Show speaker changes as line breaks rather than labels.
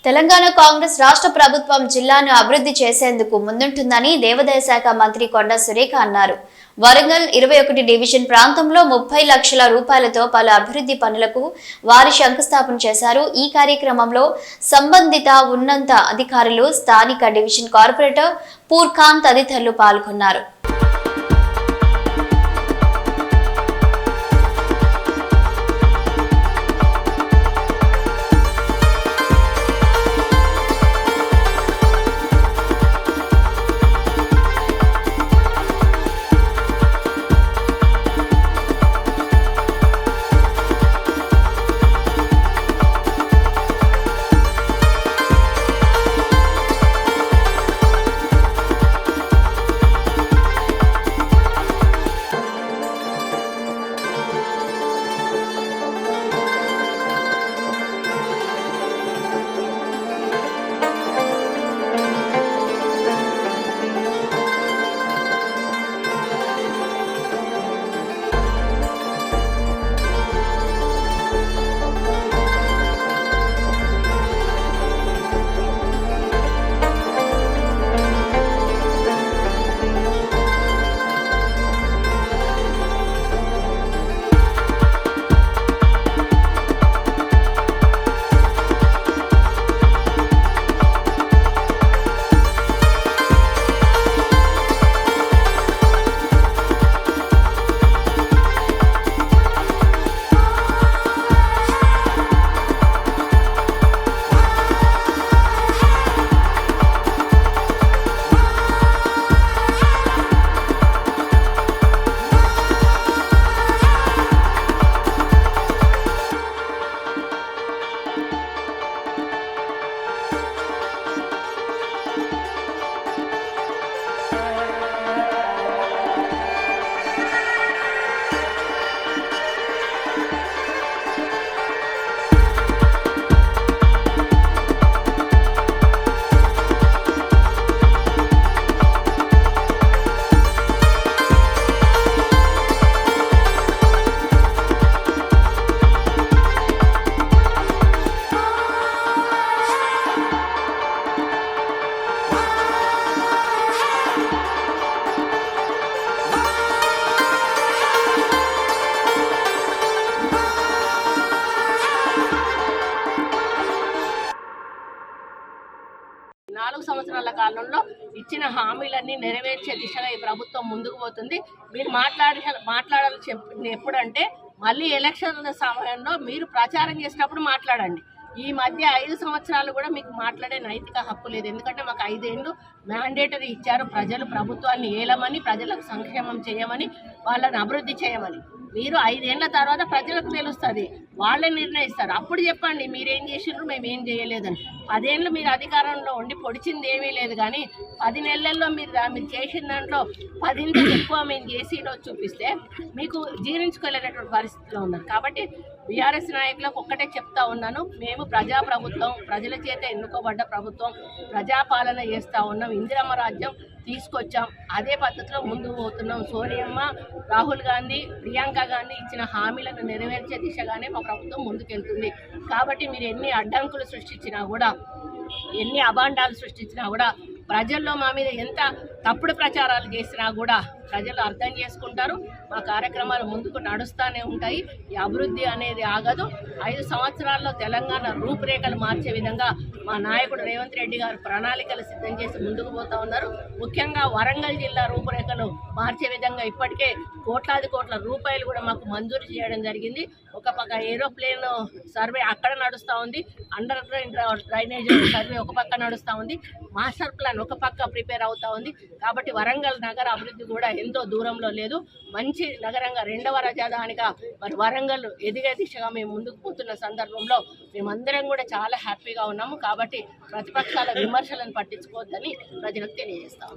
తెలంగాణ కాంగ్రెస్ రాష్ట్ర ప్రభుత్వం జిల్లాను అభివృద్ధి చేసేందుకు ముందుంటుందని దేవాదాయ శాఖ మంత్రి కొండ సురేఖ అన్నారు. వరంగల్ 21 డివిజన్ ప్రాంతంలో 30 లక్షల రూపాయలతో పలు అభివృద్ధి పనులకు వారి శంకుస్థాపన చేశారు. ఈ కార్యక్రమంలో సంబంధిత ఉన్నత అధికారులు, స్థానిక డివిజన్ కార్పొరేటర్ పూర్ఖాన్ తదితరులు పాల్గొన్నారు.
సంవత్సరాల కాలంలో ఇచ్చిన హామీలన్నీ నెరవేర్చే దిశగా ఈ ప్రభుత్వం ముందుకు పోతుంది. మీరు మాట్లాడాలి చెప్పిన ఎప్పుడంటే మళ్ళీ ఎలక్షన్ల సమయంలో మీరు ప్రచారం చేసినప్పుడు మాట్లాడండి. ఈ మధ్య 5 సంవత్సరాలు కూడా మీకు మాట్లాడే నైతిక హక్కు లేదు. ఎందుకంటే మాకు 5 ఏళ్ళు మ్యాండేటరీ ఇచ్చారు. ప్రజలు ప్రభుత్వాన్ని ఏలమని, ప్రజలకు సంక్షేమం చేయమని, వాళ్ళని అభివృద్ధి చేయమని. మీరు 5 ఏళ్ల తర్వాత ప్రజలకు తెలుస్తుంది, వాళ్ళే నిర్ణయిస్తారు. అప్పుడు చెప్పండి మీరేం చేసినారు, మేమేం చేయలేదని. 10 ఏళ్ళు మీరు అధికారంలో ఉండి పొడిచింది ఏమీ లేదు. కానీ 10 నెలల్లో మీరు చేసిన దాంట్లో 10 ఎక్కువ మేము చేసి చూపిస్తే మీకు జీర్ణించుకోలేనటువంటి పరిస్థితిలో ఉన్నారు. కాబట్టి బీఆర్ఎస్ నాయకులకు ఒక్కటే చెప్తా ఉన్నాను, మేము ప్రజాప్రభుత్వం, ప్రజల చేత ఎన్నుకోబడ్డ ప్రభుత్వం, ప్రజాపాలన చేస్తూ ఉన్నాం. ఇందిరమ్మ రాజ్యం తీసుకొచ్చాం, అదే పద్ధతిలో ముందుకు పోతున్నాం. సోనియమ్మ, రాహుల్ గాంధీ, ప్రియాంక గాంధీ ఇచ్చిన హామీలను నెరవేర్చే దిశగానే మా ప్రభుత్వం ముందుకెళ్తుంది. కాబట్టి మీరు ఎన్ని అడ్డంకులు సృష్టించినా కూడా, ఎన్ని అభాండాలు సృష్టించినా కూడా, ప్రజల్లో మా మీద ఎంత తప్పుడు ప్రచారాలు చేసినా కూడా ప్రజలు అర్థం చేసుకుంటారు. మా కార్యక్రమాలు ముందుకు నడుస్తూనే ఉంటాయి. ఈ అభివృద్ధి అనేది ఆగదు. 5 సంవత్సరాల్లో తెలంగాణ రూపురేఖలు మార్చే విధంగా మా నాయకుడు రేవంత్ రెడ్డి గారు ప్రణాళికలు సిద్ధం చేసి ముందుకు పోతూ ఉన్నారు. ముఖ్యంగా వరంగల్ జిల్లా రూపురేఖలు మార్చే విధంగా ఇప్పటికే కోట్లాది కోట్ల రూపాయలు కూడా మాకు మంజూరు చేయడం జరిగింది. ఒక పక్క ఏరోప్లేన్ సర్వే అక్కడ నడుస్తూ ఉంది, అండర్ గ్రౌండ్ డ్రైనేజ్ సర్వే ఒక పక్క నడుస్తూ ఉంది, మాస్టర్ ప్లాన్ ఒక పక్క ప్రిపేర్ అవుతూ ఉంది. కాబట్టి వరంగల్ నగర అభివృద్ధి కూడా ఎంతో దూరంలో లేదు. మంచి నగరంగా, 2వ రాజధానిగా మరి వరంగల్ ఎదిగే దిశగా మేము ముందుకు పోతున్న సందర్భంలో మేమందరం కూడా చాలా హ్యాపీగా ఉన్నాము. కాబట్టి ప్రతిపక్షాల విమర్శలను పట్టించుకోవద్దని ప్రజలకు తెలియజేస్తాము.